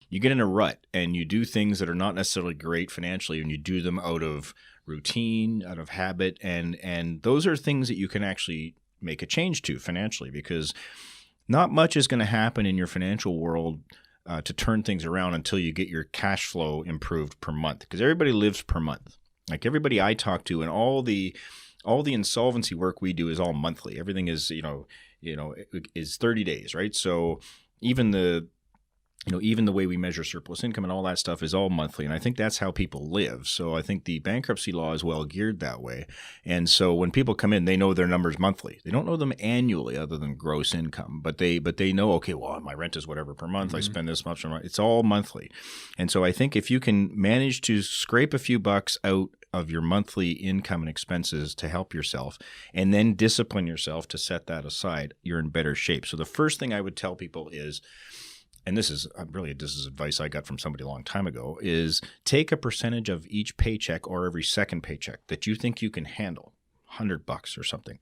you get in a rut and you do things that are not necessarily great financially, and you do them out of routine, out of habit, and those are things that you can actually make a change to financially, because not much is going to happen in your financial world to turn things around until you get your cash flow improved per month, because everybody lives per month. Like everybody I talk to, and all the insolvency work we do is all monthly. Everything is, is 30 days, right? So even the way we measure surplus income and all that stuff is all monthly. And I think that's how people live. So I think the bankruptcy law is well geared that way. And so when people come in, they know their numbers monthly. They don't know them annually other than gross income, but they know, okay, well, my rent is whatever per month. I spend this much per month. It's all monthly. And so I think if you can manage to scrape a few bucks out of your monthly income and expenses to help yourself, and then discipline yourself to set that aside, you're in better shape. So the first thing I would tell people is, and this is advice I got from somebody a long time ago, is take a percentage of each paycheck or every second paycheck that you think you can handle, $100 or something,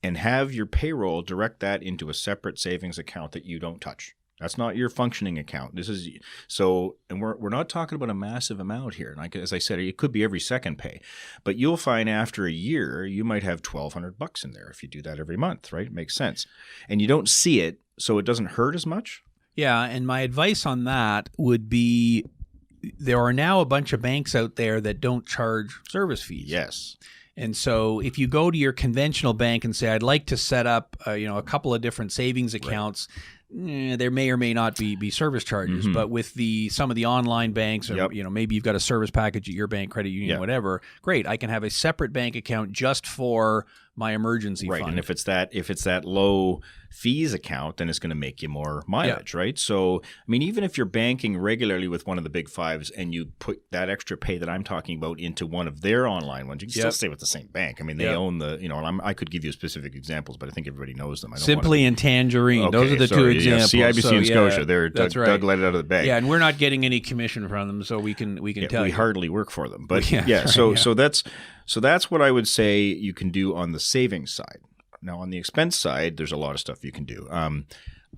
and have your payroll direct that into a separate savings account that you don't touch. That's not your functioning account. This is so, and we're not talking about a massive amount here. Like as I said, it could be every second pay, but you'll find after a year you might have $1,200 in there if you do that every month, right? It makes sense, and you don't see it, so it doesn't hurt as much. Yeah, and my advice on that would be, there are now a bunch of banks out there that don't charge service fees. Yes. And so if you go to your conventional bank and say, I'd like to set up a couple of different savings accounts, there may or may not be service charges. But with some of the online banks, or maybe you've got a service package at your bank, credit union, whatever, great. I can have a separate bank account just for my emergency fund. And if it's that low fees account, then it's going to make you more mileage, right? So, I mean, even if you're banking regularly with one of the big fives and you put that extra pay that I'm talking about into one of their online ones, you can still stay with the same bank. I mean, they own and I could give you specific examples, but I think everybody knows them. Simply and Tangerine. Okay, those are the two examples. CIBC and Scotia. That's right. Doug let it out of the bag. Yeah, and we're not getting any commission from them, so we can tell you. We hardly work for them. But so that's what I would say you can do on the savings side. Now, on the expense side, there's a lot of stuff you can do.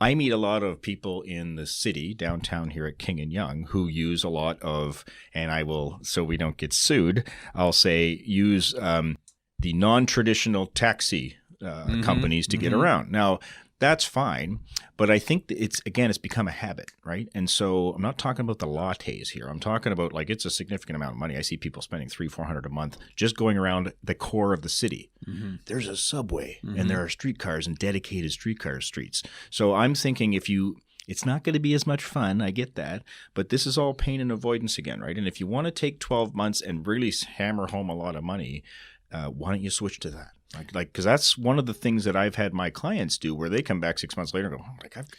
I meet a lot of people in the city, downtown here at King & Yonge, who use a lot of, and I will, so we don't get sued, I'll say use the non-traditional taxi companies to get around. Now, that's fine, but I think that it's become a habit, right? And so I'm not talking about the lattes here. I'm talking about, like, it's a significant amount of money. I see people spending $300-400 a month just going around the core of the city. There's a subway and there are streetcars and dedicated streetcar streets. So I'm thinking it's not going to be as much fun, I get that, but this is all pain and avoidance again, right? And if you want to take 12 months and really hammer home a lot of money, why don't you switch to that? Because that's one of the things that I've had my clients do, where they come back 6 months later and go,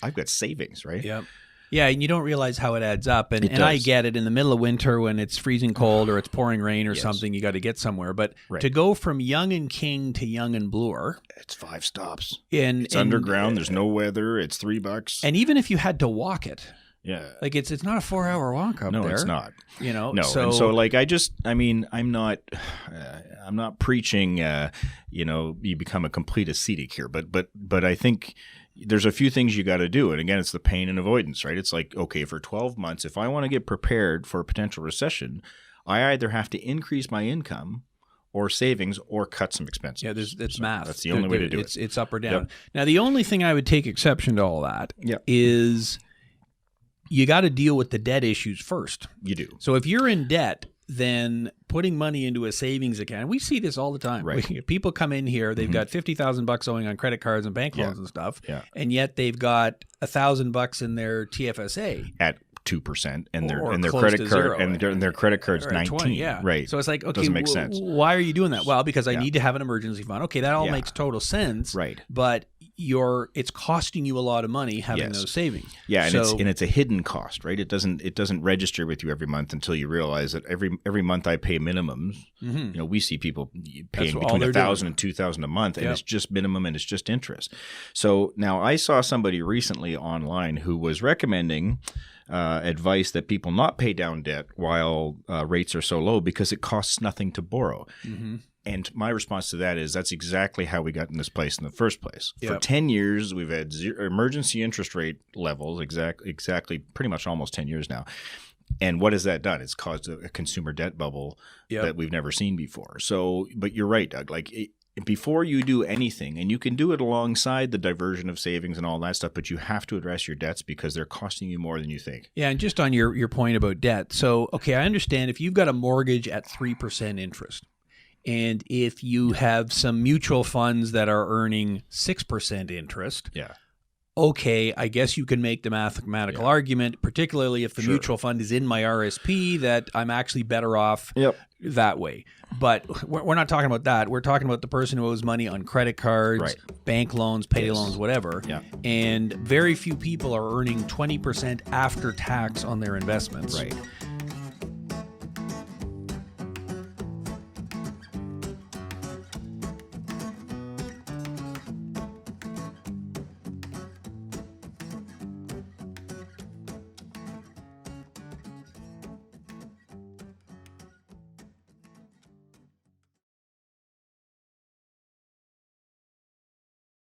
I've got savings, right? Yep. Yeah, and you don't realize how it adds up. And I get it, in the middle of winter when it's freezing cold or it's pouring rain or something, you got to get somewhere. But to go from Yonge and King to Yonge and Bloor, it's 5 stops. It's underground. There's no weather. It's $3. And even if you had to walk it, like it's not a 4-hour walk up there. No, it's not. No. And so like I'm not preaching. You become a complete ascetic here, but I think there's a few things you got to do. And again, it's the pain and avoidance, right? It's like, okay, for 12 months, if I want to get prepared for a potential recession, I either have to increase my income or savings or cut some expenses. Yeah, it's math. That's the only way to do it. It's up or down. Now, the only thing I would take exception to all that is you got to deal with the debt issues first. You do. So if you're in debt, then putting money into a savings account, we see this all the time. Right. People come in here, they've got $50,000 owing on credit cards and bank loans and stuff, and yet they've got $1,000 in their TFSA at 2%, and their credit card and their credit card's 19. 20, right. So it's like, okay, doesn't make sense. Why are you doing that? Well, because I need to have an emergency fund. Okay, that all makes total sense. Right. But it's costing you a lot of money having those savings. Yeah, and it's a hidden cost, right? It doesn't register with you every month until you realize that every month I pay minimums. We see people paying between $1,000 and $2,000 a month, and it's just minimum and it's just interest. So now I saw somebody recently online who was recommending advice that people not pay down debt while rates are so low because it costs nothing to borrow. And my response to that is that's exactly how we got in this place in the first place. Yep. For 10 years, we've had emergency interest rate levels, exactly pretty much almost 10 years now. And what has that done? It's caused a consumer debt bubble that we've never seen before. So, but you're right, Doug. Like before you do anything, and you can do it alongside the diversion of savings and all that stuff, but you have to address your debts because they're costing you more than you think. Yeah, and just on your point about debt. So, okay, I understand if you've got a mortgage at 3% interest, and if you have some mutual funds that are earning 6% interest, okay, I guess you can make the mathematical argument, particularly if the mutual fund is in my RSP, that I'm actually better off that way. But we're not talking about that. We're talking about the person who owes money on credit cards, bank loans, pay loans, whatever. And very few people are earning 20% after tax on their investments.